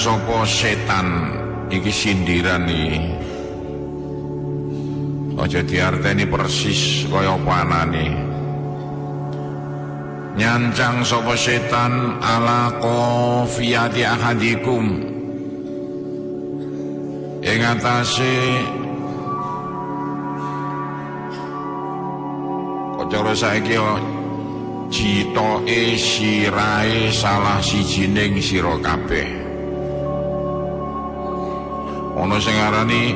sapa setan iki sindiran iki. Aja diarteni persis kaya apa anane. Nyancang sapa setan ala qafiyati ahadikum ing atase cara saiki citoke sirahe salah sijining sira kabeh. Ana sing ngarani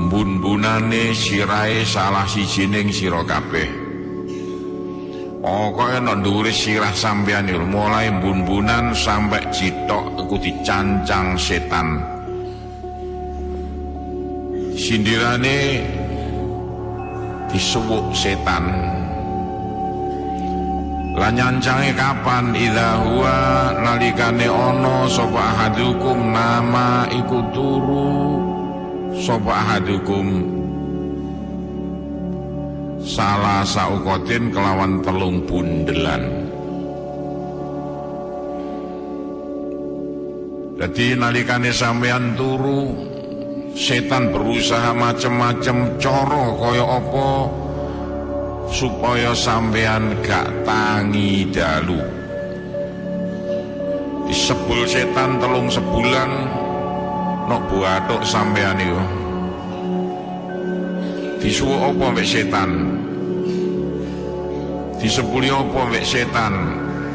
mbun-bunane sirahe salah sijining sira kabeh. Pokoke nek dhuwure sirah sampeyan iki mulai mbun-bunan sampai citok iku dicancang setan. Sindirane disuwuk setan. Lan nyancange kapan idza huwa nalikane ana sapa ahadukum nama iku turu sapa ahadukum salah saukotin kelawan telung bundelan. Jadi nalikane sampean turu setan berusaha macem-macem cara kaya apa supaya sampean gak tangi dalu. Disebul setan telung sebulan nok buatuk sampean iku. Disuwuk apa mbek setan? Disebuli apa mbek setan?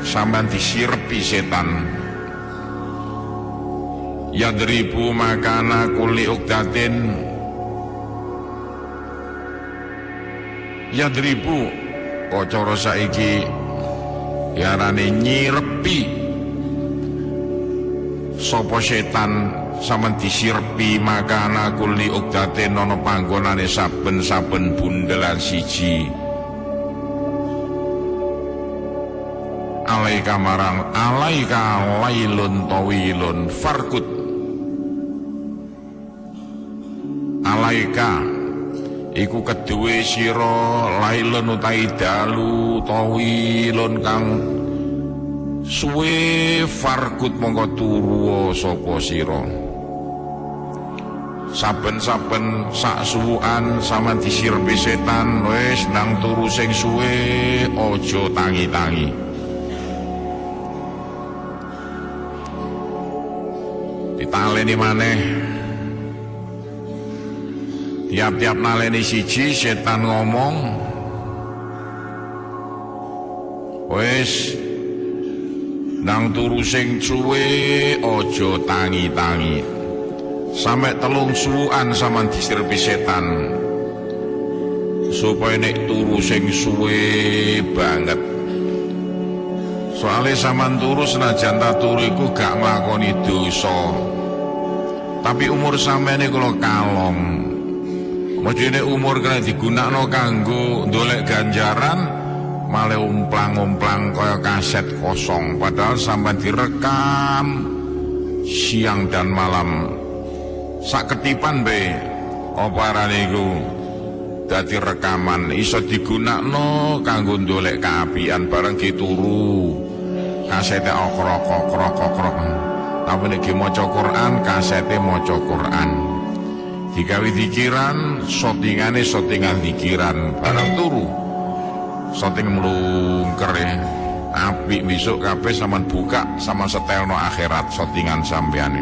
Sampean disirepi setan. Yadribu makana kulli ukdatin yadribu cara saiki yarane nyirepi sapa setan sampeyan disirepi makana kulli ukdatin ana panggonane saben-saben bundelan siji. Alaika marang alaika lailun tawilun farkut alaika iku keduwe sira lailun utawi dalu tawilun kang suwe farkut mongko turu sapa sira. Saben-saben sak suwukan sampeyan disirpi setan wis nang turu sing suwe aja tangi-tangi. Ditaleni maneh tiap-tiap naleni siji setan ngomong wis nang turu sing suwe aja tangi-tangi sampe telung suwukan sampean disirpi setan supaya nek turu sing suwe banget. Soale sampean turu senajan ta turu iku gak nglakoni dosa tapi umur sampeyan iku lho kalong. Mestine umur kena digunakno kanggo ndolek ganjaran malah umplang-umplang kaya kaset kosong padahal sampean direkam siang dan malam sak ketipan be apa arane iku dadi rekaman iso digunakno kanggo ndolek kaapian bareng dituru kasete okrok-okrok tapi nek maca Quran kasete maca Quran digawe dikiran shootingane shootingan dikiran barang turu shooting mlungker apik besok kabeh sampean buka sama setelno akhirat shootingan sampean.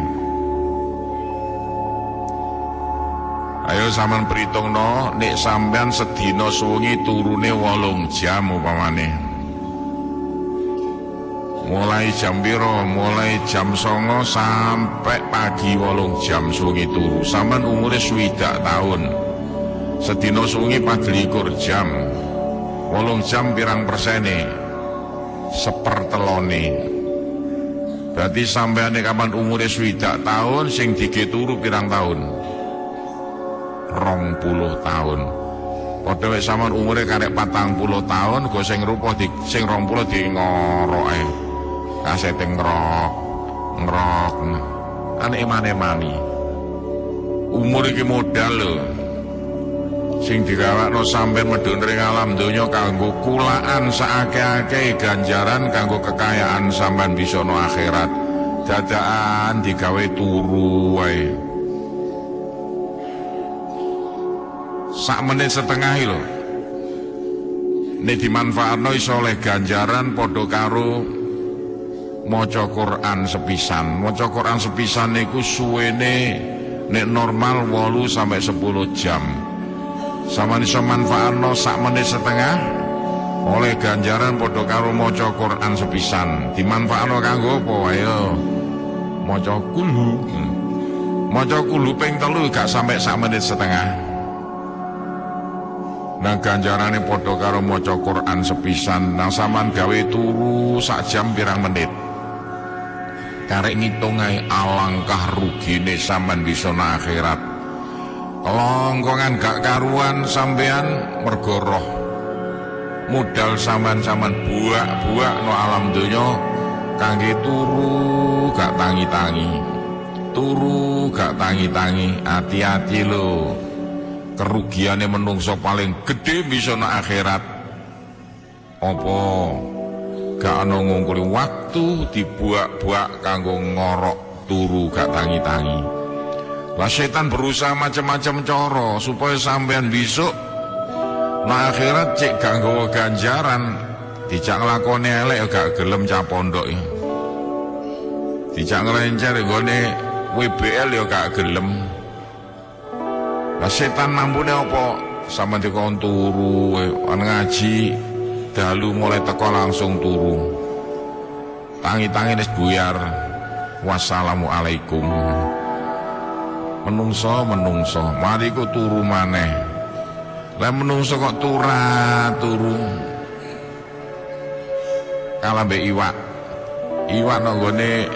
Ayo sampean perhitungno nek sampean sedina suwengi turune 8 jam upamane mulai jam piro? Mulai jam 09.00 sampai pagi 8 jam suwengi turu. Sampeyan umure 60 tahun. Sedina suwengi 24 jam. 8 jam pirang persene? Sepertelone. Berarti sampeyan kapan umure 60 tahun sing dige turu pirang tahun? 20 tahun. Padha wek sampeyan umure karek 40 tahun, go sing rupa sing 20 di ngoroke. Kasete ngrok ane emane-mani umur iki modal lho sing digawakno sampeyan medhun ring alam donya kanggo kulaan saake-ake ganjaran kanggo kekayaan sampeyan bisa no akhirat dadakan digawe turu wae. Sak menit setengah lho. Nek dimanfaatno iso oleh ganjaran padha karo maca Quran sepisan. Maca Quran sepisan niku suwene nek normal 8 sampai 10 jam. Sama iso manfaatno sak menit setengah oleh ganjaran padha karo maca Quran sepisan. Dimanfaatno kanggo apa ayo? Maca kulhu. Maca kulhu ping 3 gak sampai sak menit setengah. Nah ganjarane padha karo maca Quran sepisan. Nang sampean gawe turu sak jam pirang menit. Karek ngitung ae alangkah rugine sampean bisa nang akhirat. Kelongkongan gak karuan sampean mergo roh. Modal sampean buak-buak no alam donya kangge turu gak tangi-tangi. Turu gak tangi-tangi, hati-hati lho. Kerugiannya menungso paling gede bisa na akhirat. Apa gak ana ngungkuli waktu dibuak-buak kanggo ngorok turu gak tangi-tangi. Lah setan berusaha macam-macam cara supaya sampean besok na akhirat cek gak nggawa ganjaran, dijak nglakoni elek gak gelem cah pondok ya. Dijak nglencer nggone WBL ya gak gelem. Lah setan mampune apa? Sampeyan dikon turu, ngaji, dalu mulai teko langsung turu. Tangi-tangi wis buyar. Wassalamualaikum. Menungso, mari ku turu maneh. Lah menungso kok turu. Kalah mbek iwak. Iwak nang gone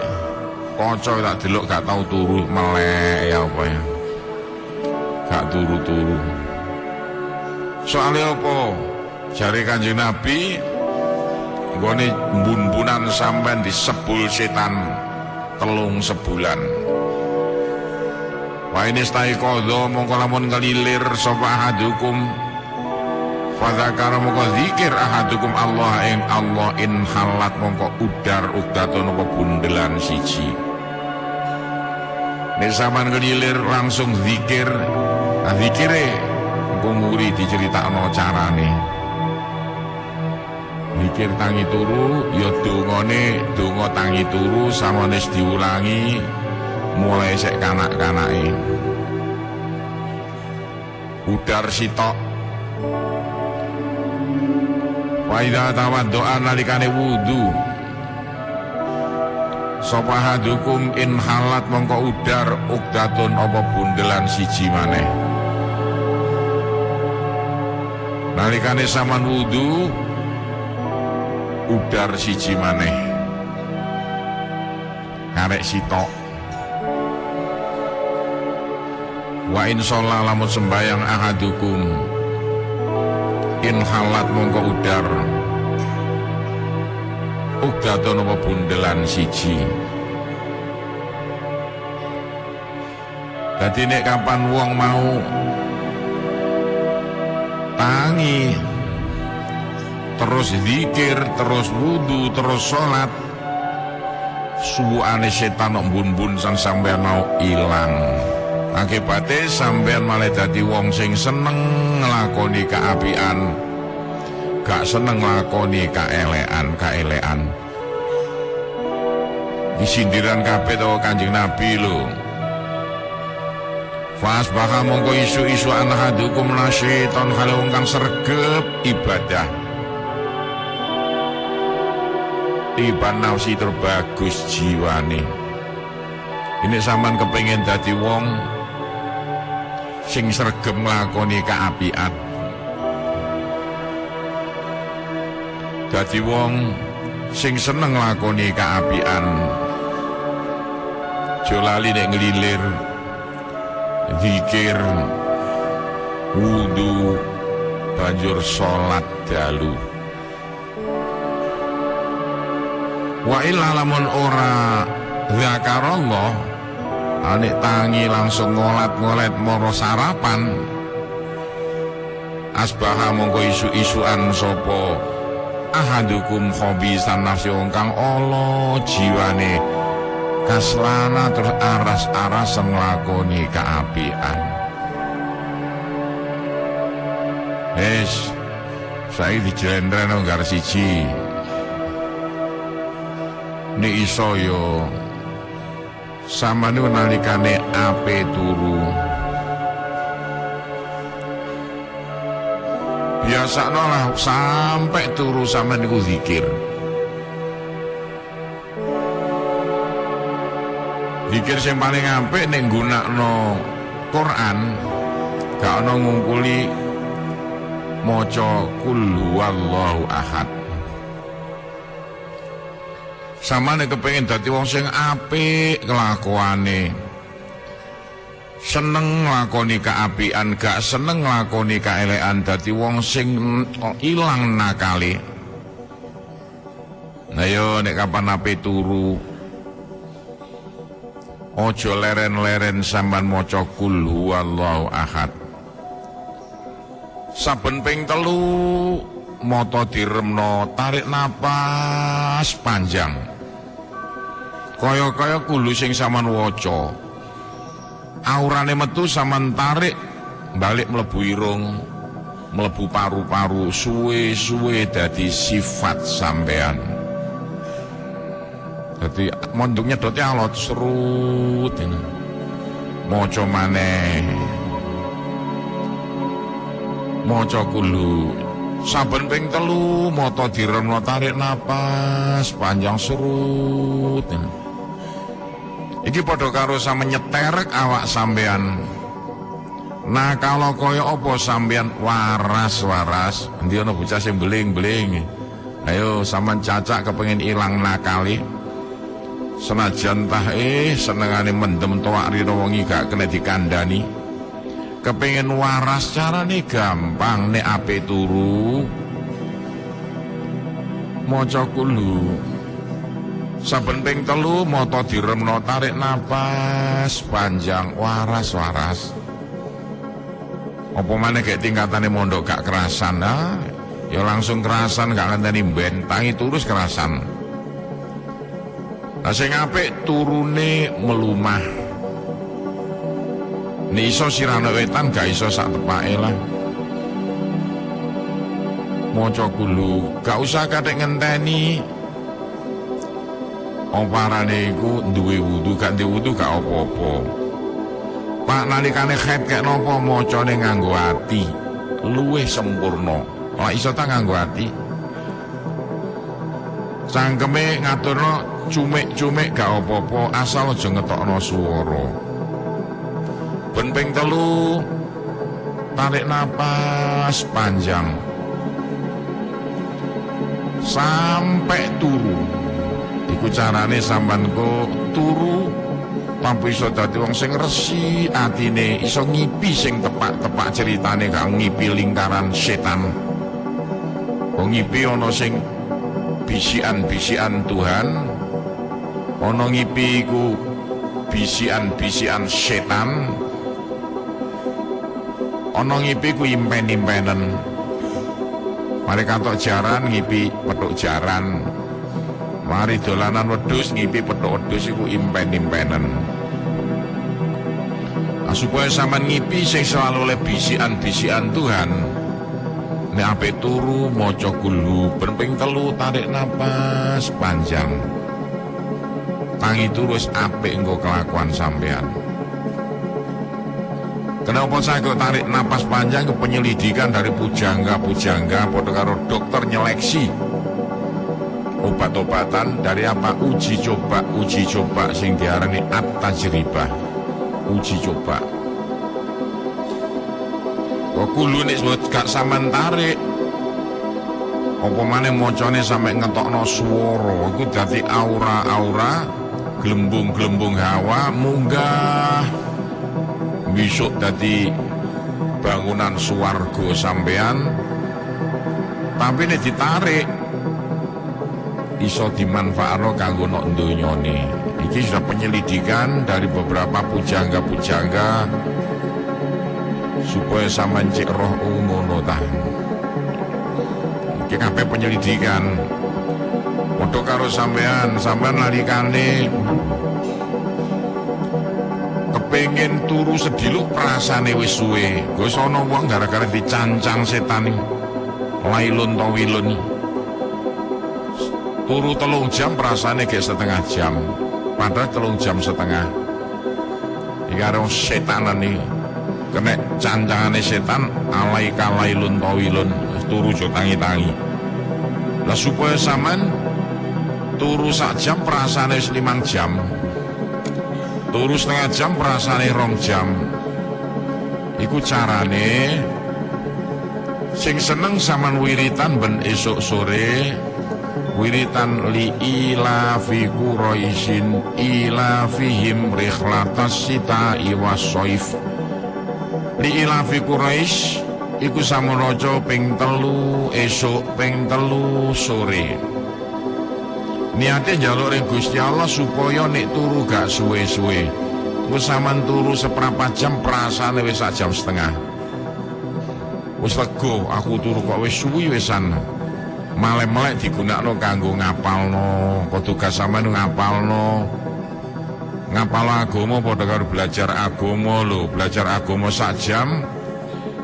kaca tak delok gak tau turu, melek ya apa ya. Gak turu-turu. Soalnya apa? Jare Kanjeng Nabi nggone mbun-bunan sampean disebul setan 3 sebulan. Wa ini staiqadha mongko lamun ngelilir sapa ahadukum fadzakara mongko zikir ahadukum Allah ing Allah in halat mongko udar ukdatun apa bundelan siji. Nek sampean ngelilir langsung zikir. Zikire engko nguri diceritakno carane. Zikir tangi turu ya dongane donga tangi turu samane diulangi mulai sek kanak-kanake. Udar sitok. Wa idza tawaddoa nalikane wudu. Sapa hadukum in halat mongko udar ukdatun apa bundelan siji maneh. Nalikane saman wudu udar siji maneh karek sitok. Wa in sholla lamun sembayang ahadukum in halat mongko udar ukdatun apa bundelan siji. Dadi nek kapan wong mau tangi terus zikir, terus wudu, terus sholat, suwane setan mbun-mbun sang sampean mau ilang. Akibatnya sampean malah dadi wong sing seneng nglakoni kaapian, gak seneng nglakoni kaelekan. Disindiran kabeh to Kanjeng Nabi lho. Fas baka mongko isu-isu anahadukum nasyiton kalau kang sregep ibadah. Iban nafsi terbagus jiwane. Ini sampean kepengen dadi wong sing sregep nglakoni kaapian. Dadi wong sing seneng nglakoni kaapian. Aja lali nek nglilir zikir, wudu, banjur sholat dalu. Wa illa lamun ora zakarallah, anik tangi langsung ngolat-ngolet moro sarapan, asbaha mongko isu-isuan sopo ahadukum khobisan nafsi kang Allah jiwane kaslana terus aras-aras nglakoni kaapian. Saiki dijlentreno nggar siji. Nek iso yo samane nalikane ape turu. Biasane lah sampai turu sampean niku zikir. Zikir sing paling apik nek nggunakno Quran, gak ana ngungkuli maca kul huwallahu ahad. Samane kepengin dadi wong sing apik kelakuane, seneng nglakoni kaapian, gak seneng nglakoni kaelekan, dadi wong sing ilang nakale. Nah yo nek kapan ape turu, ojo leren-leren sampean maca kul huwallahu ahad. Saben ping 3 mata diremno, tarik napas panjang. Kaya-kaya kulu sing sampean waca. Aurane metu sampean tarik balik mlebu irung, mlebu paru-paru, suwe-suwe dadi sifat sampean. Dadi mondok nyedote alot serut ini. Maca maneh. Maca kulu saben ping 3 mata diremno, tarik napas panjang serut. Iki padha karo sama nyeterek awak sampean. Nah kalau kaya apa sampean waras-waras, endi ana bocah sing beling-beling. Ayo sampean cacak kepengin ilang nakali. Senajan tah senengane mendem toak rira wengi gak kena dikandani. Kepengin waras carane gampang, nek ape turu maca kulu saben ping 3 mata diremno, tarik napas panjang, waras-waras. Apa maneh gek tingkatane mondok gak kerasan, ya langsung kerasan, gak ngenteni ben tangi turus kerasan. Lah sing apik turune melumah. Nek iso sirana wetan, gak iso sak tepake lah. Maca kulu, gak usah kathek ngenteni. Oparane iku duwe wudu, gak duwe wudu gak apa-apa. Pak nalikane haid kek napa macane nganggo ati, luwih sempurna. Lah iso ta nganggo ati. Cangkeme ngaturno cumik-cumik gak apa-apa, asal aja ngetokno swara. Ben ping 3 tarik napas panjang sampai turu. Iku carane sampean kok turu tanpa iso dadi wong sing resi atine, iso ngipi sing tepak-tepak ceritane, gak ngipi lingkaran setan. Kok ngipi ana sing bisikan-bisikan Tuhan, ana ngipi iku bisikan-bisikan setan. Ana ngipi ku impen-impenen. Mari katok jaran ngipi petuk jaran. Mari dolanan wedhus ngipi petuk wedhus iku impen-impenen. Nah, supaya sampean ngipi sing selalu oleh bisikan-bisikan Tuhan. Nek ape turu maca kulu ben ping 3 tarik napas panjang. Tangi turu wis apik engko kelakuan sampean. Kenapa saya kok tarik napas panjang ke penyelidikan dari pujangga-pujangga, padha karo dokter nyeleksi obat-obatan dari apa uji coba sing diarani at-tajribah, uji coba. Kok kulo nek gak sampean tarik apa maneh macane sampe ngetokno swara, iku dadi aura-aura, gelembung-gelembung hawa munggah. Besok dadi bangunan swarga sampean. Tapi nek ditarik iso dimanfaatno kanggo nok donyane. Iki sudah penyelidikan dari beberapa pujangga-pujangga supaya sampean cek roh ngono ta. Iki kabeh penyelidikan. Padha karo sampean nalikane pengen turu sediluk prasane wis suwe. Wis ana wong gara-gara dicancang setan lailun tawilun. Turu 3 jam prasane gek setengah jam. Padahal 3 jam setengah. Iki karo setanan iki. Kena cancangane setan alai kalailun tawilun, turu jo tangi-tangi. Lah supaya sampean turu 1 jam prasane wis 5 jam. Turu setengah jam prasane 2 jam. Iku carane sing seneng sampean wiritan ben esuk sore, wiritan li ilafi Quraisyin ilafihim rikhlatas sita'i was-shaif. Li ilafi Quraisy iku samonoco ping 3 esuk, ping 3 sore. Niate njaluk ring Gusti Allah supaya nek turu gak suwe-suwe. Wis sampean turu 1/4 jam prasane wis 1 jam setengah. Wis lega aku turu kok wis suwi wisan. Malem-melek digunakno kanggo ngapalno, kok tugas sampean ngapalno. Ngapal agama padha karo belajar agama lho. Belajar agama 1 jam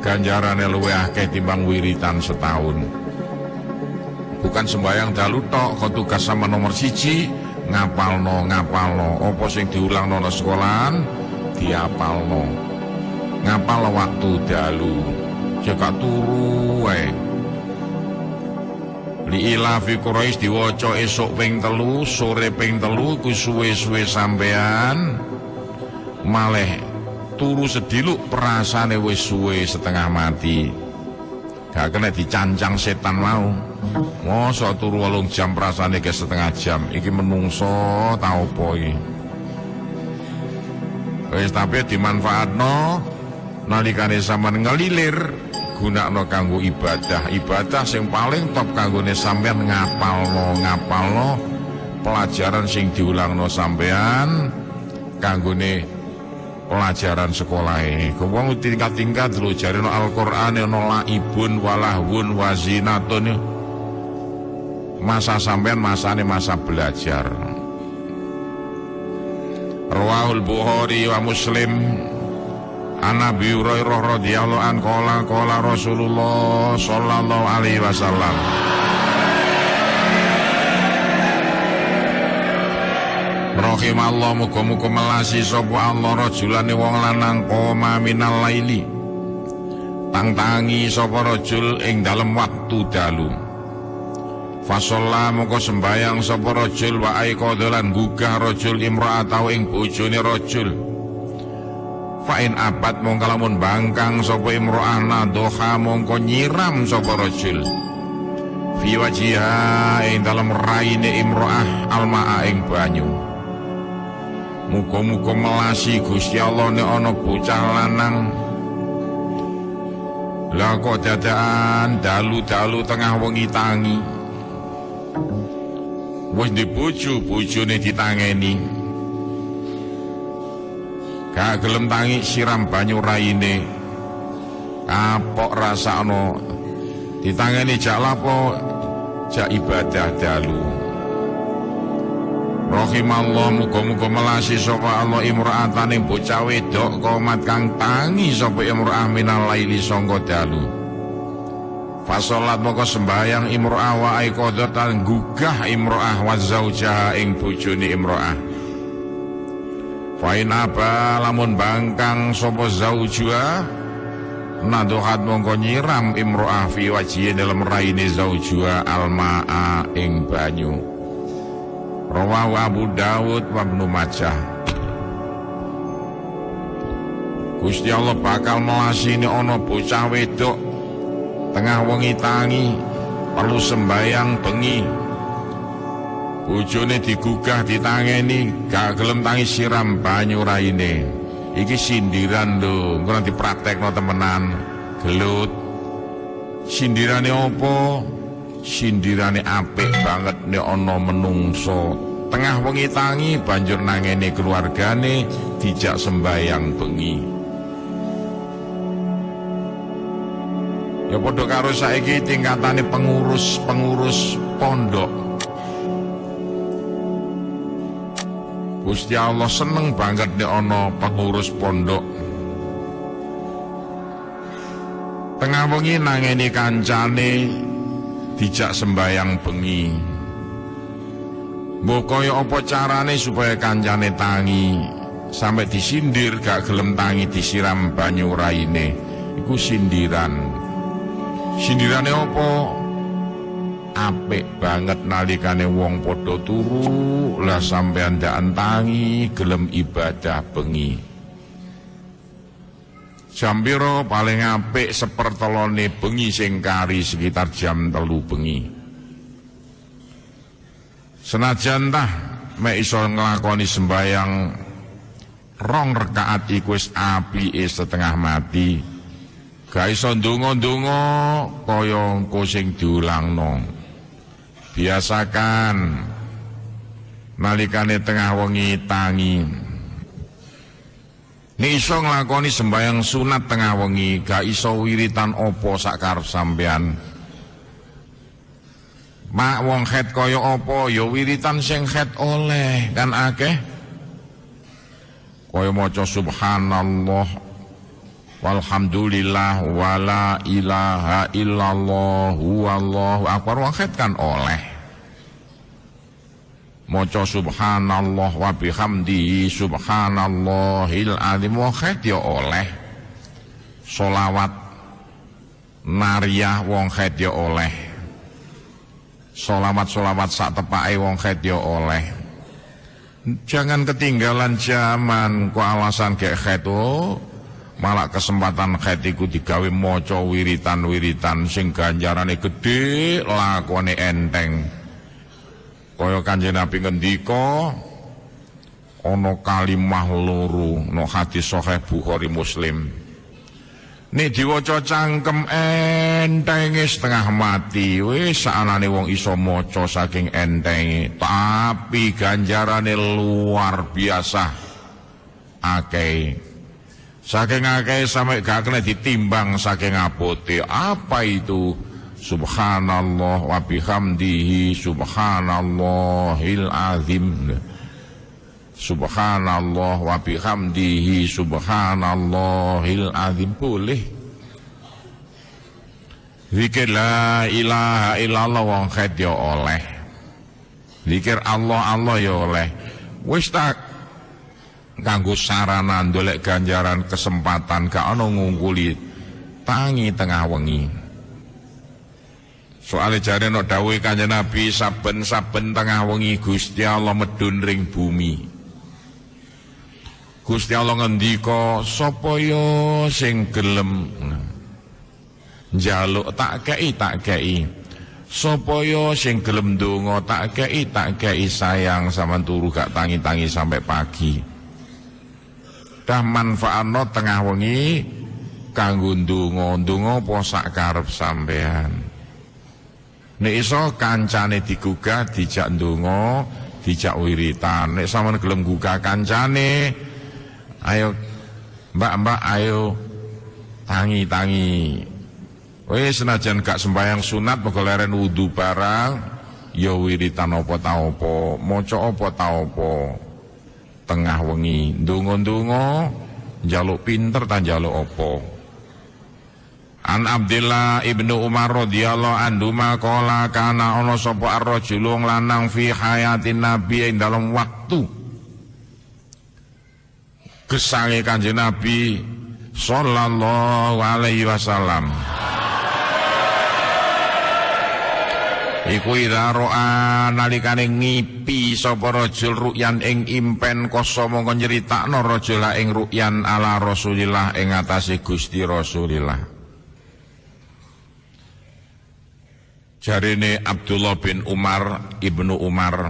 ganjarane luwih akeh timbang wiritan setahun. Bukan sembahyang dalu tok, kok tugas sama nomor 1 ngapalno. Apa sing diulangno nang sekolahan diapalno. Ngapal waktu dalu. Jeka turu wae. Li ilafi Quraisy diwaca esuk ping 3, sore ping 3 ku suwe-suwe sampean malih turu sediluk perasane wis suwe setengah mati. Gak kena dicancang setan mau. Mosok turu 8 jam perasane ke setengah jam. Iki menungso ta opo iki. Wis tapi dimanfaatno nalikane sampean ngelilir. Gunakno kanggo ibadah sing paling top kanggone sampean ngapalno pelajaran sing diulangno sampean kanggone pelajaran sekolahe. Wong tingkat-tingkat lho jarene Al-Qur'an ana laibun walahwun wazinatun. Masa sampean masane masa belajar. Rawahul Bukhari wa Muslim. An Abi Hurairah radhiyallahu an qala Rasulullah sallallahu alaihi wasallam. Rahimallahu muga-muga melasi sapa Allah rajulane wong lanang qoma minal laili. Tang-tangi sapa rajul ing dalem waktu dalu. Fasalla moko sembayang sapa rajul wa aiqadlan gugah rajul imra'atau ing bojone rajul. Fa'in abad mongko lamun bangkang sapa imro'ah nadha mongko nyiram sapa rajul fi wajiha ing dalem raine imro'ah alma'a ing banyu. Muga-muga melasi Gusti Allah nek ana bocah lanang la kok dadakan dalu-dalu tengah wengi tangi wis dibojo bojone ditangeni. Gak gelem tangi siram banyu raine. Kapok rasakno. Ditangeni jak lapo, jak ibadah dalu. Rahimallahu muga-muga melasi sapa Allah imra'atan ing bocah wedok qomat kang tangi sapa imra'ah minal laili sangka dalu. Fa salat moko sembayang imra'ah wa aiqadatan gugah imra'ah wa zaujaha ing bojone imra'ah. Fain apa lamun bangkang sapa zaujua nadhohat mongko nyiram imro'ah fi wajhi dalam raine zaujua alma'a ing banyu. Rawahu Abu Dawud wa Ibnu Majah. Gusti Allah bakal melasini ana bocah wedok tengah wengi tangi perlu sembayang bengi. Bojone digugah ditangeni gak gelem tangi siram banyu raine. Iki sindiran lho, engko nanti praktekno temenan. Gelut. Sindirane apa? Sindirane apik banget nek ana menungso tengah wengi tangi banjur nangeni keluargane dijak sembayang bengi. Ya padha karo saiki tingkatane pengurus pondok. Gusti Allah seneng banget nek ana pengurus pondok tengah wengi nangeni kancane dijak sembayang bengi. Mbok kaya apa carane supaya kancane tangi sampai disindir gak gelem tangi disiram banyu raine. Iku sindiran. Sindirane apa? Apik banget nalikane wong padha turu lah sampean ndak entangi gelem ibadah bengi. Jam pira paling apik sepertelone bengi sing kari sekitar jam 3 bengi. Senajan tah mek iso nglakoni sembayang 2 rakaat iku wis apike setengah mati. Gak iso ndonga-ndonga kaya engko sing diulangno. Biasakan nalikane tengah wengi tangi. Nek iso nglakoni sembayang sunat tengah wengi, gak iso wiritan apa sak karep sampean. Mak wong khet kaya apa ya wiritan sing khet oleh kan akeh. Kaya maca subhanallah walhamdulillah wala ilaha illallah wallahu akbar wong khet kan oleh. Maca subhanallah wa bihamdihi subhanallahil azim wong khet ya oleh. Sholawat nariyah wong khet ya oleh. Sholawat sak tepake wong khet ya oleh. Jangan ketinggalan zaman kok alasan gek khet malah kesempatan khet iku digawe maca wiritan-wiritan sing ganjarane gedhe lakone enteng. Kaya Kanjeng Nabi ngendika ana kalimah loro no hadis sahih Bukhari Muslim. Nek diwaca cangkem entenge setengah mati wis saanane wong iso maca saking entenge, tapi ganjarane luar biasa akeh. Saking akeh sampai gak kena ditimbang saking abote. Apa itu? Subhanallah wa bihamdihi subhanallahil azim. Subhanallah wa bihamdihi subhanallahil azim. Boleh. Zikir la ilaha illallah wong khet ya oleh. Zikir Allah ya oleh. Wis tak kanggo sarana ndolek ganjaran kesempatan gak ana ngungkuli tangi tengah wengi. Soale jare nek dawuhe Kanjeng Nabi saben-saben tengah wengi Gusti Allah medun ring bumi. Gusti Allah ngendika, sapa ya sing gelem njaluk tak kei. Sapa ya sing gelem ndonga tak kei sayang sampean turu gak tangi-tangi sampai pagi. Dah manfaatno tengah wengi kanggo ndonga apa sak karep sampean. Nek iso kancane digugah dijak ndonga, dijak wiritan. Nek sampean gelem gugah kancane, ayo mbak ayo tangi. Wis senajan gak sembahyang sunat mergo leren wudu barang, ya wiritan apa ta apa, maca apa ta apa. Tengah wengi ndonga-ndonga njaluk pinter ta njaluk apa. An Abdillah ibnu Umar radhiyallahu anhu maqala kana ana sapa ar-rajulun lanang fi hayatin nabi ing dalam waktu gesange Kanjeng Nabi sallallahu alaihi wasallam. Iku idharo'a nalikane ngipi sapa rajul ru'yan ing impen koso mongko nyeritakno rajul ing ru'yan ala Rasulillah ing atase Gusti Rasulillah. Jarine Abdullah bin Umar ibnu Umar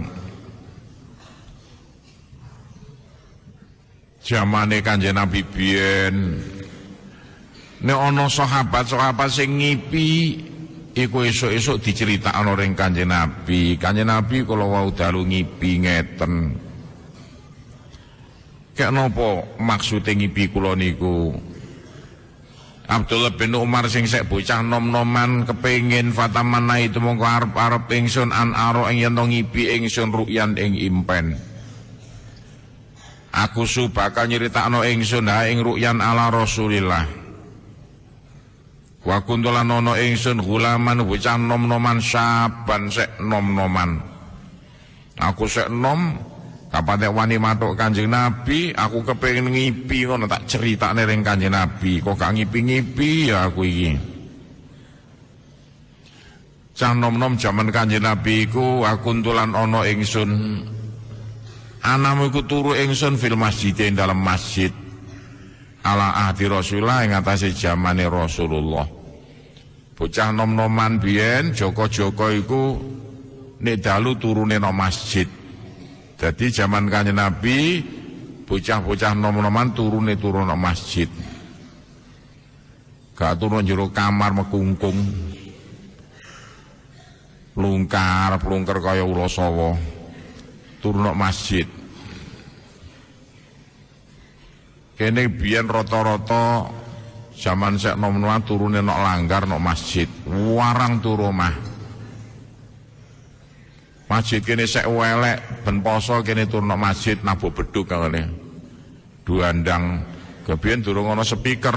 zamane Kanjeng Nabi biyen nek ana sahabat sing ngipi iku esuk-esuk diceritakno ring Kanjeng Nabi. Kanjeng Nabi kala wau dalu ngipi ngeten. Kek napa maksude ngipi kula niku? Abdullah bin Umar sing sek bocah nom-noman kepengin fatamana itu mongko arep-arep ingsun an aro ing yen ngipi ingsun ru'yan ing impen. Aku su bakal nyeritakno ingsun ha ing ru'yan ala Rasulillah. Wa kuntulan ana ingsun gulaman bocah nom-noman saban sek nom-noman. Aku sek nom kapatek wani matuk Kanjeng Nabi, aku kepengin ngipi ngono tak critakne ring Kanjeng Nabi. Kok gak ngipi-ngipi ya aku iki. Cah nom-nom jaman Kanjeng Nabi iku aku kuntulan ana ingsun anamu iku turu ingsun fil masjid ing dalam masjid ala ahdi Rasulullah ing atase jamane Rasulullah. Bocah nom-noman biyen Joko-joko iku nek dalu turune nang masjid. Dadi jaman Kanjeng Nabi bocah-bocah nom-noman turune turu nang masjid. Gak turu jero kamar mekungkung. Plungkar kaya ula sawa. Turu nang masjid. Kene biyen rata-rata zaman sek nom-noman turune nok langgar nok masjid, warang turu omah. Masjid kene sek welek ben poso kene turu nok masjid nabuk beduk kene. Duandang kebiyen durung ana speaker.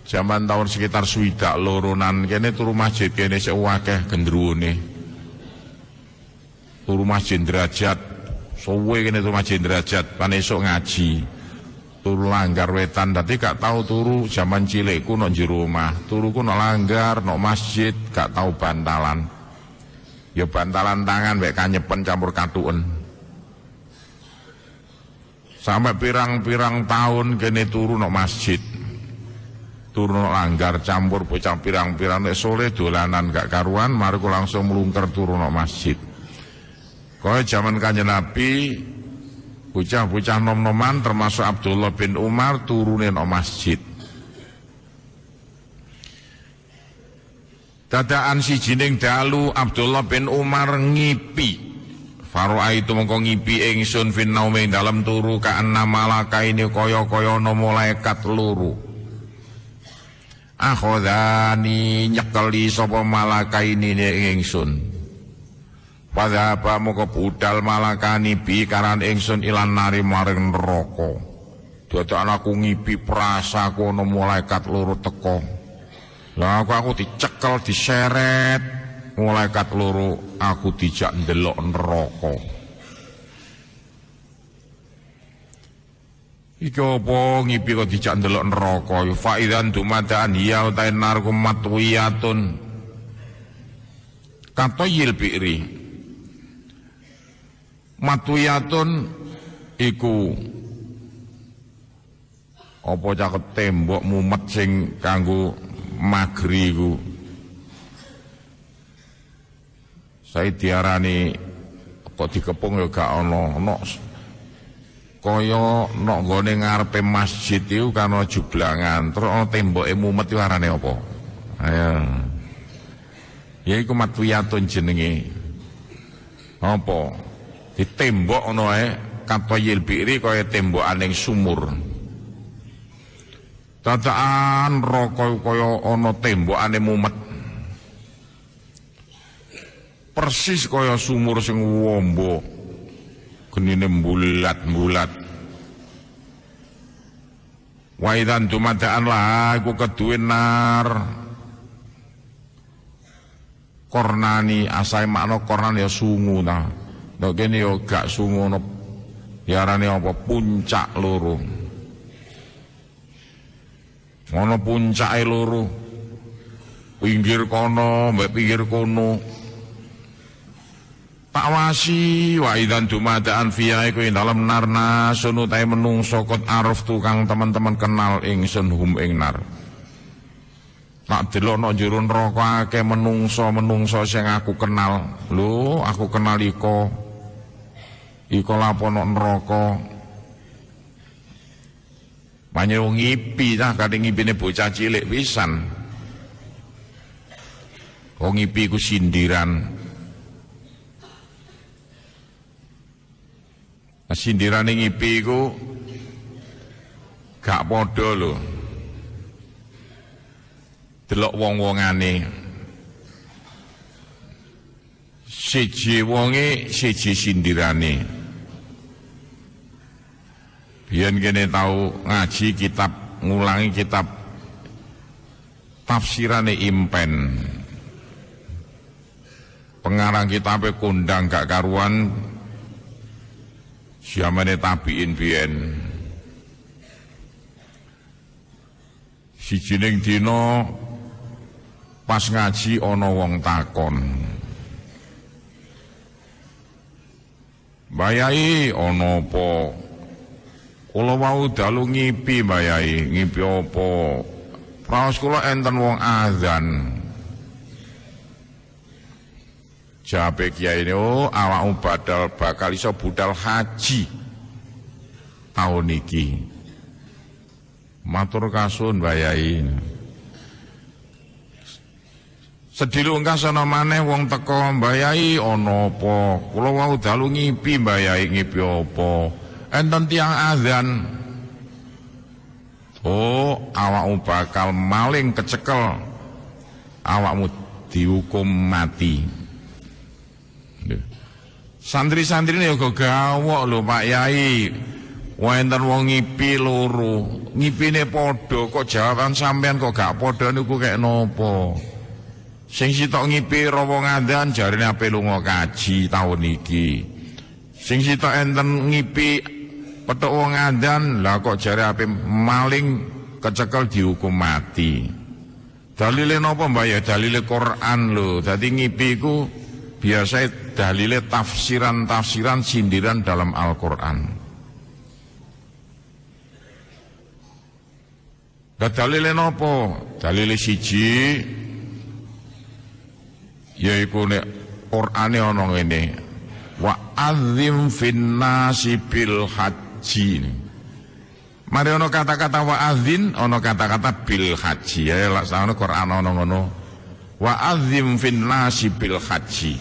Zaman tahun sekitar 62 kene turu masjid kene sek akeh gendruwone. Turu masjid derajat, suwe kene turu masjid derajat, pan esuk ngaji. Turu langgar wetan, dadi gak tahu turu zaman cilikku nang jero omah. Turuku nang langgar, nang masjid, gak tahu bantalan. Ya bantalan tangan mek kanyepen campur katuken. Sampai pirang-pirang tahun kene turu nang masjid. Turu nang langgar campur bocah pirang-pirang nek sore dolanan gak karuan, mari ku langsung mlungker turu nang masjid. Kaya zaman Kanjeng Nabi bocah-bocah nom-noman termasuk Abdullah bin Umar turune nang masjid. Dadaan sijining dalu Abdullah bin Umar ngipi. Faro'a itu mongko ngipi ingsun fin naume dalam turu ka anna malaka ini kaya-kaya ana malaikat loro. Akhodani nyekeli sapa malaka ini ingsun. Pada apa moko budal malakani bi karan ingsun ilan nari maring neraka. Dadak aku ngipi prasa kono malaikat loro teko. Lah aku dicekel diseret malaikat loro, aku dijak ndelok neraka. Iki apa ngipi kok dijak ndelok neraka? Fa idzan dumadaan ya ta narkum matwiyatun. Katoyil bi'ri. Matwiyatun iku apa caket tembok mumet sing kanggo magri iku. Saya diarani kok dikepung ya gak ana kaya nok nggone ngarepe masjid iku kan ana jublangan terus ana temboke mumet iku arane apa? Ayo. Ya iku matwiyatun jenenge. Apa? Di tembok ono ae katoyil bi'ri kaya tembokaning sumur. Dadaan neraka kaya ana tembokane mumet. Persis kaya sumur sing wombo. Genine mbulat-mbulat. Wa idzan dumadaan lah iku keduwe nar. Kornani asai makna kornan ya sungu ta. Nek kene yo gak sungu ono diarani apa puncak loro. Ono puncake loro. Pinggir kono mbek pinggir kono. Tak wasi wa idzan dumadaan fiya iku ing dalem narna sunu tae menungso kot aruf tukang teman-teman kenal ingsun hum ing nar. Tak delok nang jero neraka akeh menungso sing aku kenal. Lho, aku kenal Iko lapono neraka. Banyak wong ngipi ta, kadang ngipine bocah cilik pisan. Wong ngipi ku sindiran. Sindirane ngipi ku gak padha lho. Delok wong-wongane. Siji wonge siji sindirane. Biyen kene tau ngaji kitab, ngulangi kitab tafsirane Impen. Pengarang kitabnya kondang gak karuan zamane tabiin biyen. Sijining dina pas ngaji ana wong takon, "Mbah Yai ana apa? Kula wau dalu ngipi, Mbah Yai. Ngipi apa? Praos kula enten wong azan." Jawabe kiai ini, "Oh, awakmu bakal iso budal haji tahun iki." Matur kasun Mbah Yai. Sedilungkah sana maneh wong teko, "Mbah Yai ana apa? Kula wau dalu ngipi, Mbah Yai. Ngipi apa? Enten tiyang azan." "Oh, awakmu bakal maling kecekel. Awakmu dihukum mati." Santri-santri ini juga gawok lho Pak Yai. Wonten wong ngipi loro, ngipine padha kok jawaban sampean kok gak padha niku kek nopo? Sing sitok ngipi rawa ngandan jarine ape lunga kaji taun iki. Sing sitok enten ngipi petuk wong ngandan, lah kok jare ape maling kecekel dihukum mati. Dalile napa Mbak ya? Dalile Quran lho. Dadi ngipi iku biasa dalile tafsiran sindiran dalam Al-Qur'an. Dalile napa? Dalile siji yaiku nek Qur'ane ana ngene, wa azim finnasi bil haji. Mari ana kata-kata wa azin, ana kata-kata bil haji. Ya laksane Qur'an ana ngono. Wa azim finnasi bil haji.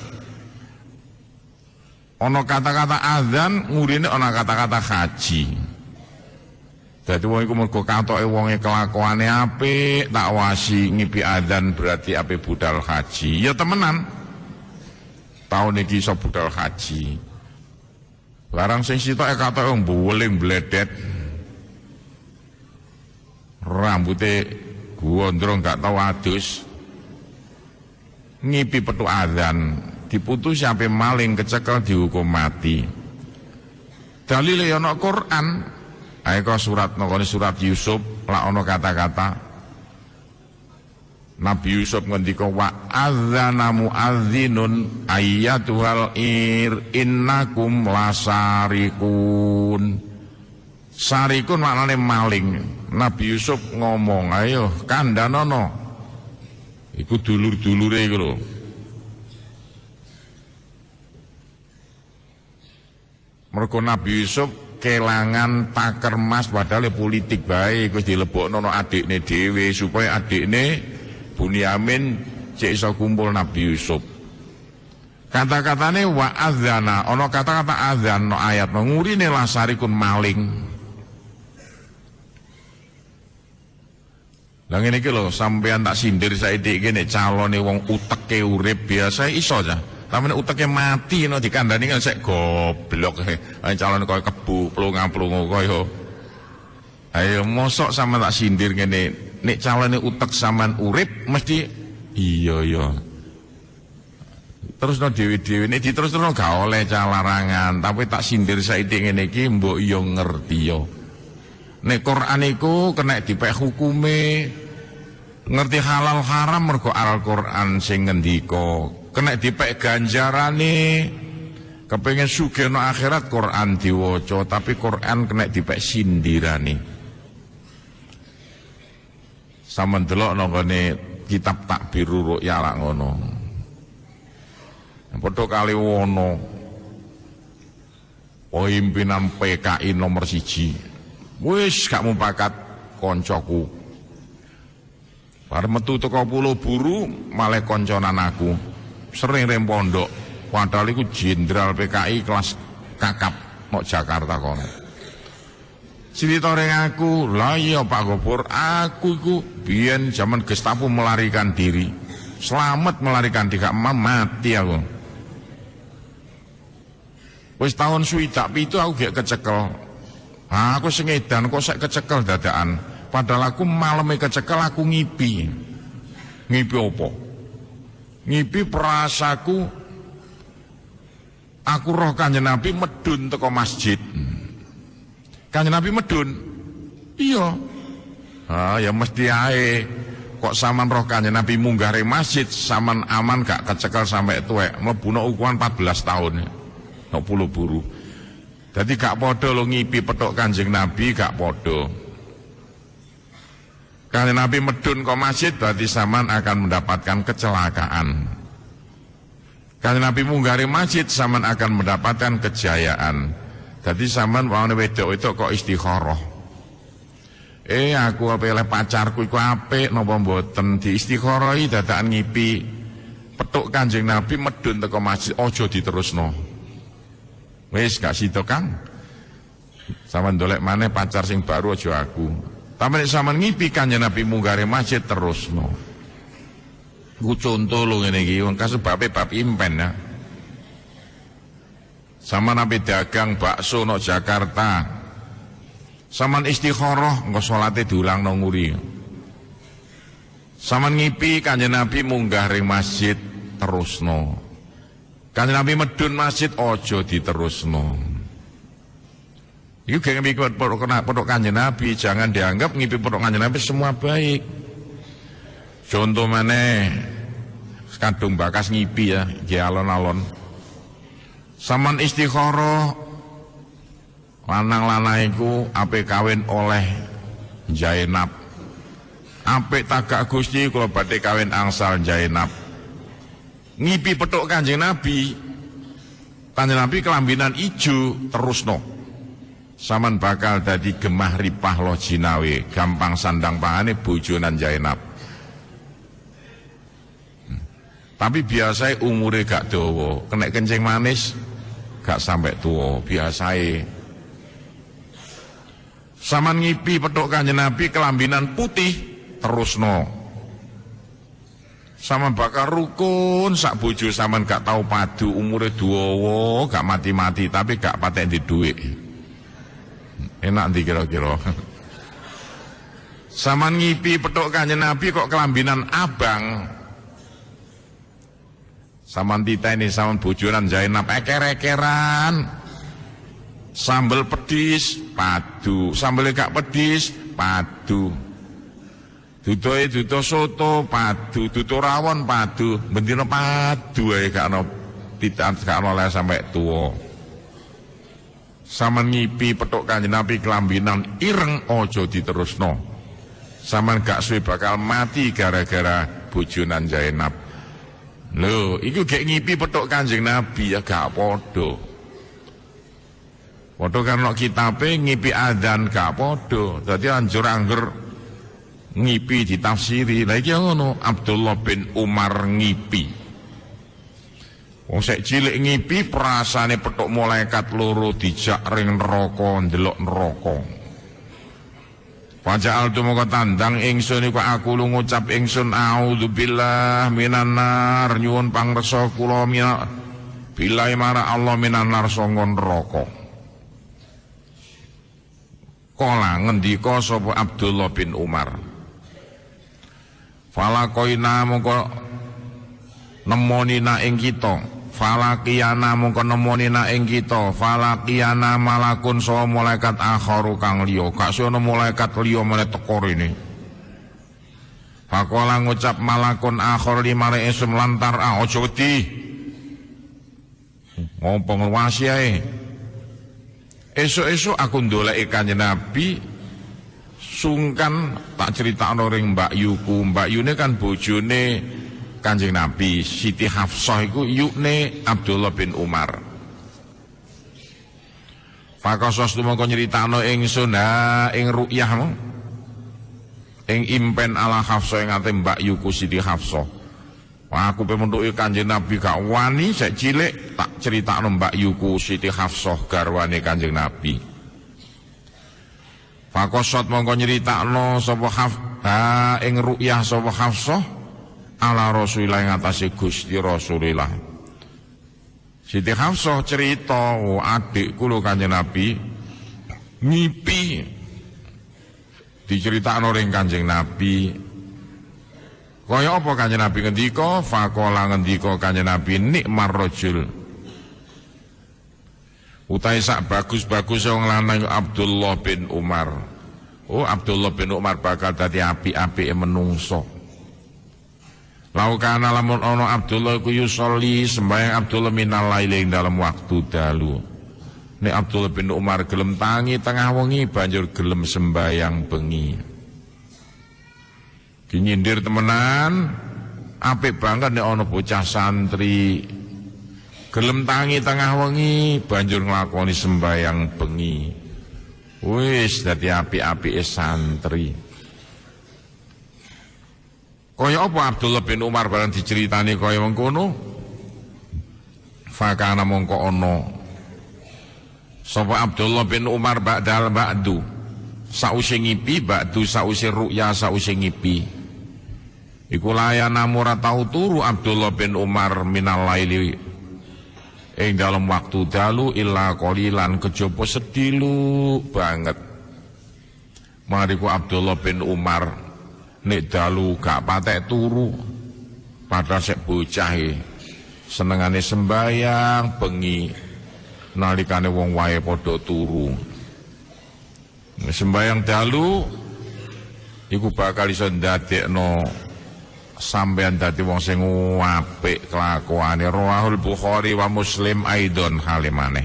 Ana kata-kata azan, ngurine ana kata-kata haji. Dadi wong iku mergo katoke wonge kelakuane apik, tak wasi ngipi adzan berarti apik budal haji. Ya temenan. Tahun iki iso budal haji. Barang sing sitoke katoke mbuling bledet. Rambute gondrong gak tau adus. Ngipi petuk adzan, diputus sampai maling kecekel dihukum mati. Dalile ana Quran. Ayo surat nongoni surat Yusuf lah ono kata-kata Nabi Yusuf ngendika wa adzana muadzinun ayyatuhal ir innakum lasarikun. Sarikun maknane maling. Nabi Yusuf ngomong, "Ayo kandhanono." Iku dulur-dulure iku lho. Mergo Nabi Yusuf kelangan takermas padahal politik baik wis dilebokno adikne dhewe supaya adikne Bunyamin cek iso kumpul Nabi Yusuf. Kata-katane wa adzana, ana kata-kata adzan no ayat no ngurine lasarikun maling. Lah ngene iki lho sampean tak sindir saiki iki nek calone wong uteke urip biasa iso aja. Tapi uteke mati no dikandani kan sek goblok calon koyo kebu plunga-plungu koyo. Ayo mosok sama tak sindir ngene nek calone utek sampean urip mesti iya. Terus no dewi-dewi nek diterus-terus gak oleh calarangan, tapi tak sindir saiki ngene iki mbok yo ngerti yo. Nek Quran iku kena dipek hukume ngerti halal haram mergo Al-Qur'an sing ngendika. Kena dipek ganjarane kepengen sugih no akhirat Quran diwaca, tapi Quran kena dipek sindirane. Sampeyan delok nangone kitab Takbirur Ru'ya lak ngono. Padha kali wono pimpinan PKI nomor 1. Wis gak mupakat koncoku. Bareng metu teko Pulau Buru malah konconan aku. Sering rem pondok, padahal iku jenderal PKI kelas kakap mau Jakarta kono. Cerita ring aku, lah iya Pak Gopur, aku iku biyen zaman Gestapo melarikan diri, selamat melarikan diri, gak mati aku. Wis tahun 27 aku gak kecekel, Aku sing edan kok sek kecekel dadakan. Padahal aku maleme kecekel aku ngipi. Ngipi apa? Ngipi perasaku aku roh Kanjeng Nabi medun teko masjid. Kanjeng Nabi medun. Iya. Ya mesti ae. Kok saman roh Kanjeng Nabi munggah ring masjid, saman aman gak kecekel sampai tuwek. Mlebu ukuran 14 tahun. Nek puluh buru. Jadi gak podo lo ngipi petuk Kanjeng Nabi, gak podo. Kanjeng Nabi medun ke masjid berarti saman akan mendapatkan kecelakaan. Kanjeng Nabi munggah ring masjid saman akan mendapatkan kejayaan. Jadi saman wawane wedok itu kok istikharah. Aku oleh pacarku iku apik napa mboten di istikharahi dadakan ngipi petuk Kanjeng Nabi medun teko masjid aja diterusno. Wis gak sida Kang. Saman dolek maneh pacar sing baru aja aku. Tapi nek saman ngipi Kanjeng Nabi munggah ring masjid terusno. Ku contoh lho ngene iki wong kasebabe bab impen ya. Saman ape dagang bakso nang Jakarta. Saman istikharah engko salate diulang nang nguri. Saman ngipi Kanjeng Nabi munggah ring masjid terusno. Kanjeng Nabi medun masjid aja diterusno. Iku gak ngipi petuk Kanjeng Nabi, jangan dianggap ngipi petuk Kanjeng Nabi semua baik. Contoh maneh kadung bakas ngipi ya, nggih alon-alon. Saman istikharah lanang-lanang iku apik kawin oleh Zainab. Apik tagak Gusti kula badhe kawin angsal Zainab. Ngipi petuk Kanjeng Nabi. Kanjeng Nabi kelambinan ijo terusno. Saman bakal dadi gemah ripah lo jinawe, gampang sandang pangane bojonan Zainab. Tapi biasanya umure gak dawa, kena kencing manis gak sampai tua, biasanya. Saman ngipi petuk Kanjeng Nabi kelambinan putih terusno. Saman bakal rukun sak bojo saman gak tau padu, umure dawa, gak mati-mati tapi gak patek di dhuwit. Enak ndi kira-kira. Saman ngipi petuk Kanjeng Nabi kok kelambinan abang. Saman titeni saman bojonan Zainab eker-ekeran. Sambel pedis padu, sambel gak pedis padu. Dudoe dudo soto padu, dudo rawon padu, bendina padu ae gak ono pitan gak ono oleh sampai tuwa. Saman ngipi petuk Kanjeng Nabi kelambinan ireng aja diterusno. Saman gak suwe bakal mati gara-gara bojonan Zainab. Lho, iku gek ngipi petuk Kanjeng Nabi ya gak podo. Podo kan nek kitabe ngipi adzan gak podo. Dadi anjur angger ngipi ditafsiri. Lah iki ngono, Abdullah bin Umar ngipi. Wong sek cilik ngipi perasane petuk malaikat loro dijak ring neraka ndelok neraka. Waja'al tumeka tandang ingsun iku aku lu ngucap ingsun auzubillah minan nar nyuwun pangreksa kula billahi mara Allah minan nar sanga neraka. Kala ngendika sapa Abdullah bin Umar. Fala koina mongko nemonina ing kita. Fala qiyana mongko nemonina ing kita. Fala qiyana malakun saha malaikat akharu kang liya. Gak sono malaikat liya meneh teko rene. Faqala ngucap malakun akhar limare isum lantar aja wedi. Ngompong wasi ae. Esuk-esuk aku ndoleki Kanjeng Nabi sungkan tak critakno ring Mbak Yuku. Mbak Yune kan bojone Kanjeng Nabi. Siti Hafsah iku yukne Abdullah bin Umar. Fakasos tumangka nyritakno ingsun ing ru'yahmu ing impen ala Hafsah ing ate Mbak Yuku Siti Hafsah. Aku pementuki Kanjeng Nabi gak wani sek cilik tak critakno Mbak Yuku Siti Hafsah garwane Kanjeng Nabi. Fakosot mongko nyritakno sapa ing ru'yah sapa Hafsah ala Rasulillah ing atase Gusti Rasulillah. Siti Hafsah cerita, adikku lho Kanjeng Nabi ngipi diceritakno ring Kanjeng Nabi. Kaya apa Kanjeng Nabi ngendika? Faqala ngendika Kanjeng Nabi nikmar rajul. Utai sak bagus-bagus wong lanang Abdullah bin Umar. Oh, Abdullah bin Umar bakal dadi apik-apike menungso. Laukana lamun ana Abdullah iku yusolli sembahyang Abdullah minal laili dalam waktu dalu. Nek Abdullah bin Umar gelem tangi tengah wengi banjur gelem sembahyang bengi. Ki nyindir temenan apik banget nek ana bocah santri gelem tangi tengah wengi banjur nglakoni sembahyang bengi. Wis dadi apik-apike santri. Kaya apa Abdullah bin Umar barang diceritani kaya mengkono? Fakana mongko ana sapa Abdullah bin Umar ba'dal ba'du. Sause ngipi ba'du sause ru'ya sause ngipi. Iku layana ora tau turu Abdullah bin Umar minal laili ing dalam waktu dalu illa qalilan kejaba sedilu banget. Mariku Abdullah bin Umar nek dalu gak patek turu padahal sek bocah senengane sembayang bengi nalikane wong wae padha turu. Sembayang dalu iku bakal iso ndadekno sampeyan dadi wong sing apik kelakuane. Rawahul Bukhari wa Muslim aidon halimane.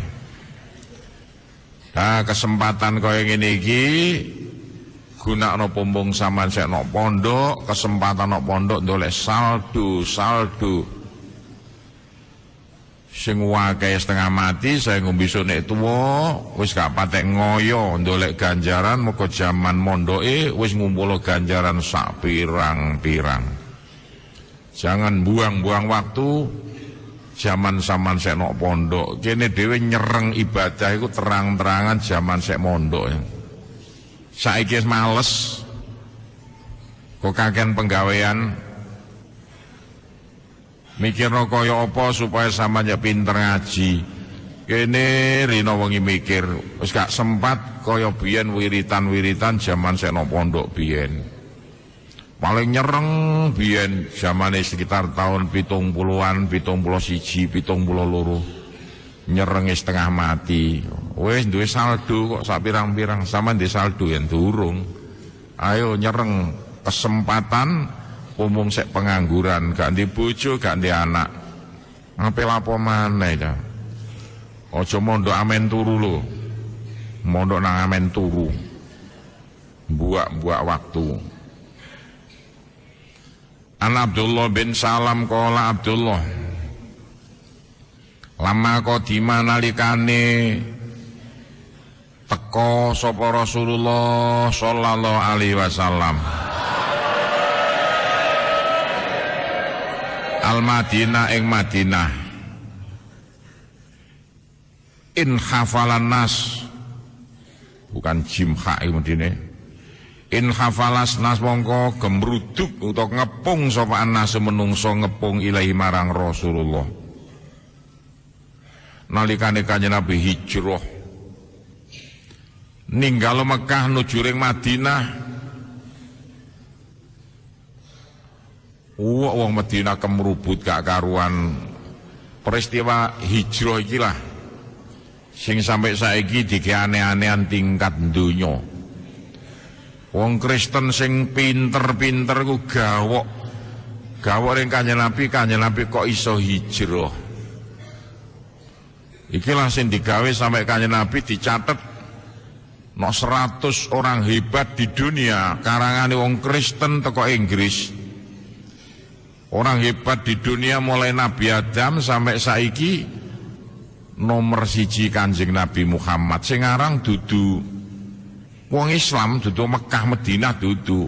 Nah, kesempatan kaya ngene iki gunakno pumbung sampean sek nok pondok, kesempatan nok pondok ndolek saldo sing wae setengah mati saya ngombiso nek tuwa wis gak patek ngoyo ndolek ganjaran muga jaman mondoke wis ngumpulo ganjaran sak pirang-pirang. Jangan buang-buang waktu jaman sampean sek nok pondok. Kene dhewe nyereng ibadah iku terang-terangan jaman sek mondok ya. Saiki males kok kakean penggawean mikirno kaya apa supaya sampean ya pinter ngaji. Kene rino wengi mikir wis gak sempat kaya biyen wiritan-wiritan jaman seno pondok biyen. Paling nyereng biyen zamane sekitar tahun 70-an, 71, 72. Nyereng setengah mati. Wis duwe saldo kok sak pirang-pirang, sampean di saldo yen durung. Ayo nyereng kesempatan umum sek pengangguran, gak ndek bojo, gak ndek anak. Ngape lapo maneh ta? Aja mondok amen turu lho. Mondok nang amen turu. Buak-buak waktu. An Abdullah bin Salam qala Abdullah lama qadima nalikane teka sapa Rasulullah sallallahu alaihi wasallam Al-Madinah ing Madinah in hafalan nas bukan jimha iki in hafalas nas mongko gemruduk utawa ngepung sapa anas menungso ngepung ilahi marang Rasulullah nalikane Kanjeng Nabi hijrah ninggal Mekah nuju ring Madinah. Wong Madinah kemrubut gak karuan. Peristiwa hijrah iki lah sing sampai saiki dike aneh-anehan tingkat donya. Wong Kristen sing pinter-pinter ku gawok ring Kanjeng Nabi kok iso hijrah. Ikilah sing digawe sampai Kanjeng Nabi dicatet no 100 orang hebat di dunia karangane wong Kristen teko Inggris. Orang hebat di dunia mulai Nabi Adam sampai saiki nomor 1 Kanjeng Nabi Muhammad sing aran dudu wong Islam, dudu Mekah Madinah, dudu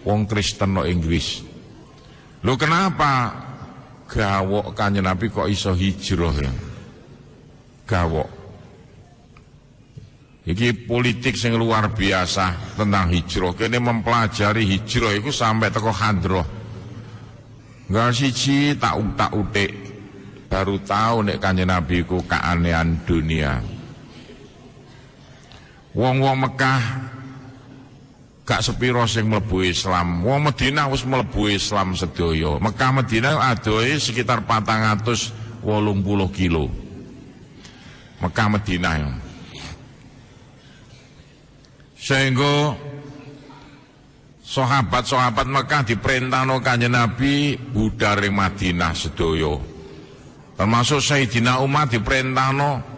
wong Kristen no Inggris. Lho kenapa gawok Kanjeng Nabi kok iso hijrah ya? Gawok. Iki politik sing luar biasa tentang hijrah. Kene mempelajari hijrah iku sampai teko hadroh. Enggak siji tak utak-utik baru tahu nek Kanjeng Nabi iku keanehan dunia. Wong-wong Mekah gak sepiro sing mlebu Islam. Wong Madinah wis mlebu Islam sedaya. Mekah Madinah adohe sekitar 480 kilo. Mekah Madinah. Sehingga sahabat-sahabat Mekah diperintahno Kanjeng Nabi budhal ing Madinah sedaya. Termasuk Sayyidina Umar diperintahno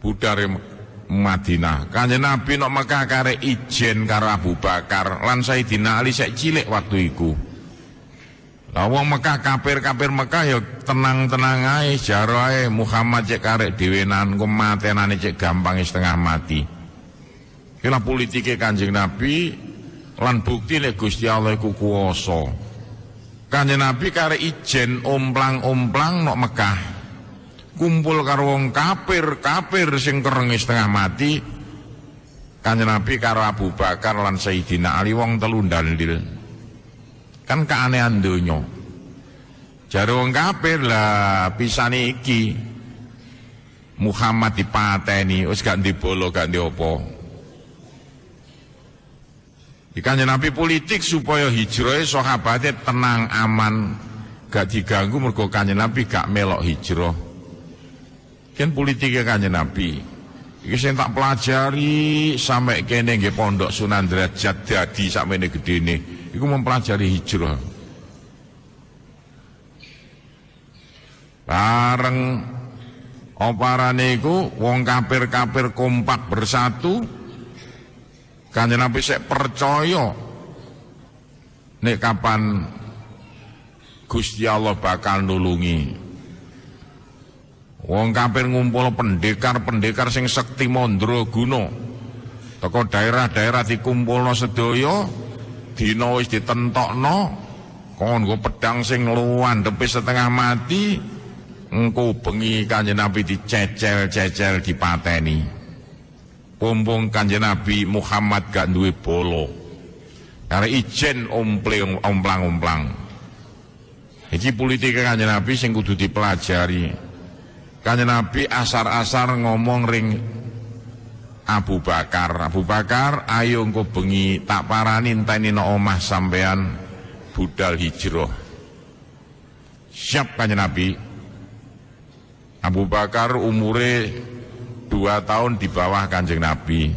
budhal ing Madinah. Kanjeng Nabi nok Mekah karek ijen karo Abu Bakar lan Sayyidina Ali sek cilik waktu iku. Lah wong Mekah kafir-kafir Mekah ya tenang-tenang ae, jaro ae Muhammad cek karek dhewenan kok matenane cek gampang setengah mati. Kira politike Kanjeng Nabi lan bukti nek Gusti Allah iku kuwasa. Kanjeng Nabi karek ijen omplang-omplang nok Mekah. Kumpul karo wong kafir sing kereng setengah mati. Kanjeng Nabi karo Abu Bakar lan Sayyidina Ali wong telu ndandil. Kan keanehan donya. Jare wong kafir lah pisane iki Muhammad dipateni wis gak ndibolo gak ndi apa. Kanjeng Nabi politik supaya hijrah sahabate tenang aman gak diganggu mergo Kanjeng Nabi gak melok hijrah. Kan politiknya Kanjeng Nabi iki sing tak pelajari sampai kene nggih pondok Sunan Derajat dadi sakmene gedene iku mempelajari hijrah. Bareng oparane iku wong kafir-kafir kompak bersatu. Kanjeng Nabi sik percaya nek kapan Gusti Allah bakal nulungi. Wong kafir ngumpul pendekar-pendekar sing sekti mandraguna. Teko daerah-daerah dikumpulno sedaya, dina wis ditentokno, kon nggo pedang sing luwandepe setengah mati, engko bengi Kanjeng Nabi dicecel-cecel dipateni. Pompong Kanjeng Nabi Muhammad gak duwe bolo. Karena ijen omplang-omplang. Iki politik Kanjeng Nabi sing kudu dipelajari. Kanjeng Nabi asar-asar ngomong ring Abu Bakar, ayo engko bengi tak parani enteni nang omah sampean budal hijrah. Siap Kanjeng Nabi. Abu Bakar umure 2 tahun di bawah Kanjeng Nabi.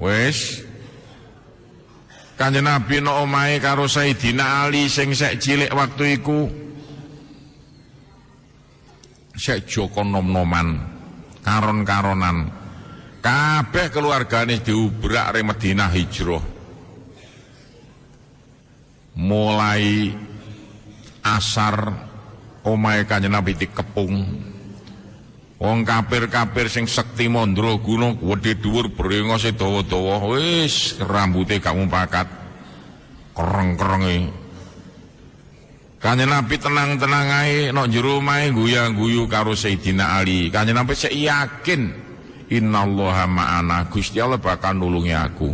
Wes Kanjeng Nabi nang omahe karo Sayyidina Ali sing sek cilik waktu iku. Sek Joko nom-noman, karon-karonan, kabeh keluargane diubrak ring Madinah hijrah. Mulai asar omahe Kanjeng Nabi dikepung. Wong kafir-kafir sing sekti mandraguna gedhe dhuwur brengose dawa-dawa wis rambuté gak mumpakat. Kereng-kerenge. Kanjeng Nabi tenang-tenang ae nok jero omahe guya-guyu karo Sayyidina Ali. Kanjeng Nabi sik yakin innallaha ma'ana, Gusti Allah bakal nulungi aku.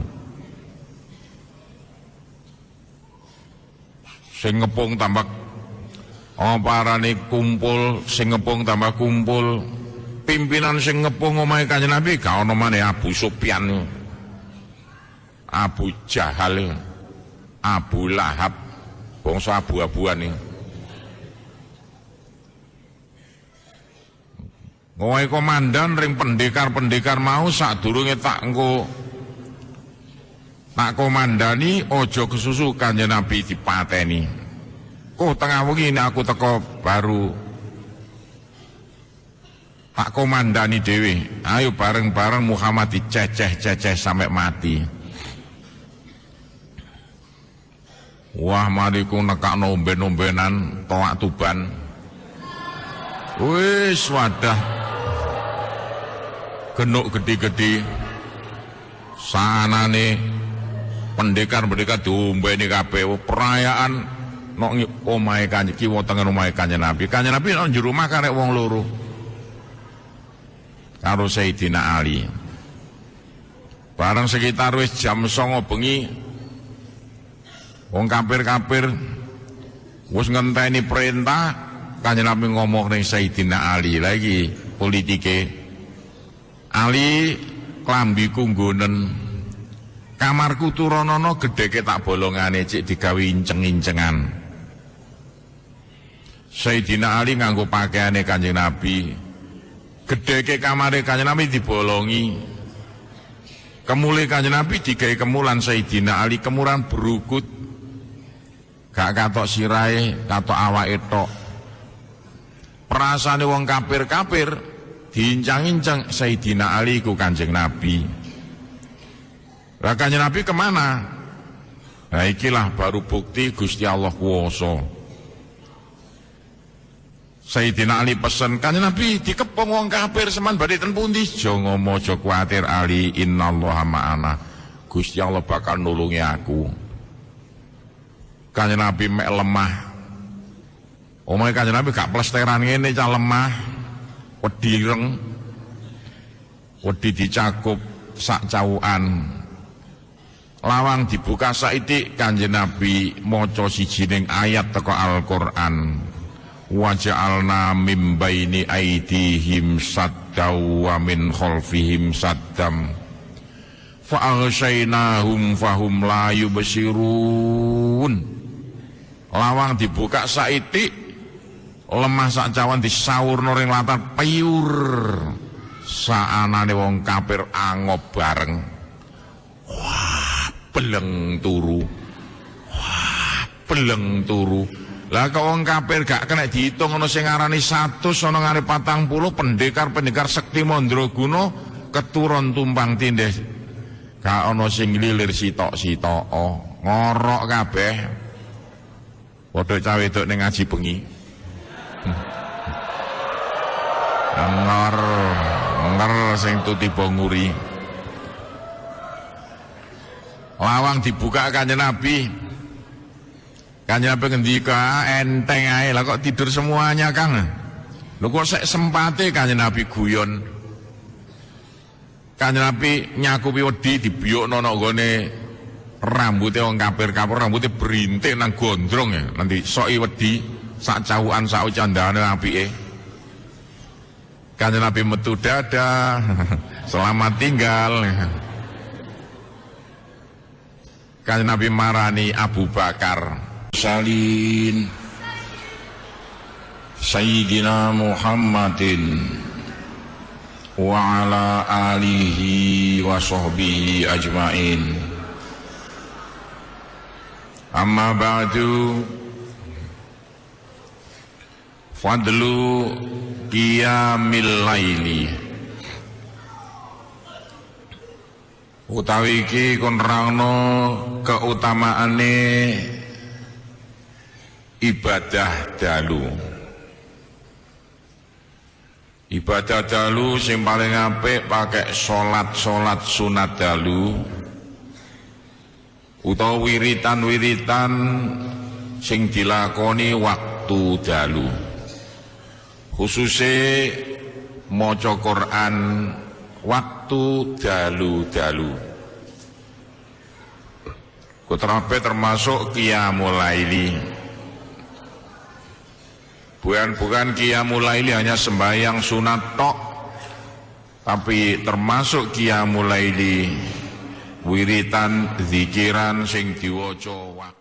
Sing ngepung tambah oparane kumpul, sing ngepung tambah kumpul. Pimpinan sing ngepung omahe Kanjeng Nabi gak ono maneh Abu Sufyan, Abu Jahal, Abu Lahab, bangsa abu-abuan nih. Ngowae komandan ring pendekar-pendekar mau sadurunge tak komandani ojo kesusu Kanjeng Nabi dipateni. Tengah wengi aku teko baru tak komandani dhewe. Ayo bareng-bareng Muhammad diceceh-ceceh sampai mati. Wah mariku nekakno omben-ombenan toak Tuban. Wis wadah genuk gede-gede sanane pendekar-pendekar diombeni kabeh perayaan nok omahe Kanjeng kiwa tengen omahe Kanjeng Nabi. Kanjeng Nabi nang jero omah karek wong loro karo Sayyidina Ali. Bareng sekitar wis jam 09.00 bengi wong kafir-kafir wis ngenteni perintah Kanjeng Nabi ngomong ning Sayyidina Ali lagi politike. Ali klambiku nggonen kamarku turonono gedheke tak bolongane cik digawe inceng-incengan. Sayyidina Ali nganggo pakaiane Kanjeng Nabi. Gedheke kamare Kanjeng Nabi dibolongi. Kemule Kanjeng Nabi digawe kemulan Sayyidina Ali kemuran berukut. Gak katok sirahe, katok awake tok. Perasane wong kafir-kafir diincang-incang Sayyidina Ali ku Kanjeng Nabi. Lah Kanjeng Nabi kemana? Nah ikilah baru bukti Gusti Allah kuwasa. Sayyidina Ali pesen, Kanjeng Nabi dikepung wong kafir seman badhe ten pundi? Aja ngomo, aja kuwatir Ali, innallaha ma'ana. Gusti Allah bakal nulungi aku. Kanjeng Nabi mek lemah. Omahe Kanjeng Nabi gak plesteran ngene cah lemah. Wedi ireng. Wedi dicakup sak cawukan. Lawang dibuka saithik Kanjeng Nabi maca sijining ayat teko Al-Qur'an. Wa ja'alna mim baini aydihim saddaw wa min khalfihim saddam. Fa aghshaynahum fahum la yubsirun. Lawang dibuka saithik lemah sak cawan disaurno ring latar payur saanane wong kafir angop bareng. Wah, beleng turu. Wah, beleng turu. Lah kok wong kafir gak kena diitung ana sing ngarani 100 ana ngare 40 pendekar-pendekar sekti mandraguna keturun tumpang tindih. Gak ana sing lilir sitok-sitok, ngorok kabeh. Padha cawe wedok ning ngaji bengi. Ngor sing tiba nguri. Lawang dibuka Kanjeng Nabi. Kanjeng Nabi ngendika enteng ae lah kok tidur semuanya Kang. Lho kok sek sempate Kanjeng Nabi guyon. Kanjeng Nabi nyakupi wedi dibiyokno nang gone rambutnya wong kafir-kafir, rambutnya berintik nang gondrong ya. Nanti soki wedi sak cawukan sak candane apike. Kanjeng Nabi metu dada. Selamat tinggal. Kanjeng Nabi marani Abu Bakar. Salin Sayyidina Muhammadin wa ala alihi wa sahbihi ajmain. Amma ba'du, fadlu qiyamil laili. Utawi iki kon nerangno keutamaane ibadah dalu. Ibadah dalu sing paling apik pakai salat sunat dalu. Utawa wiritan-wiritan sing dilakoni waktu dalu. Khususe maca Quran waktu dalu-dalu. Kutrape termasuk qiyamul laili. Bukan qiyamul laili hanya sembahyang sunat tok, tapi termasuk qiyamul laili wiritan zikiran sing diwaca waktu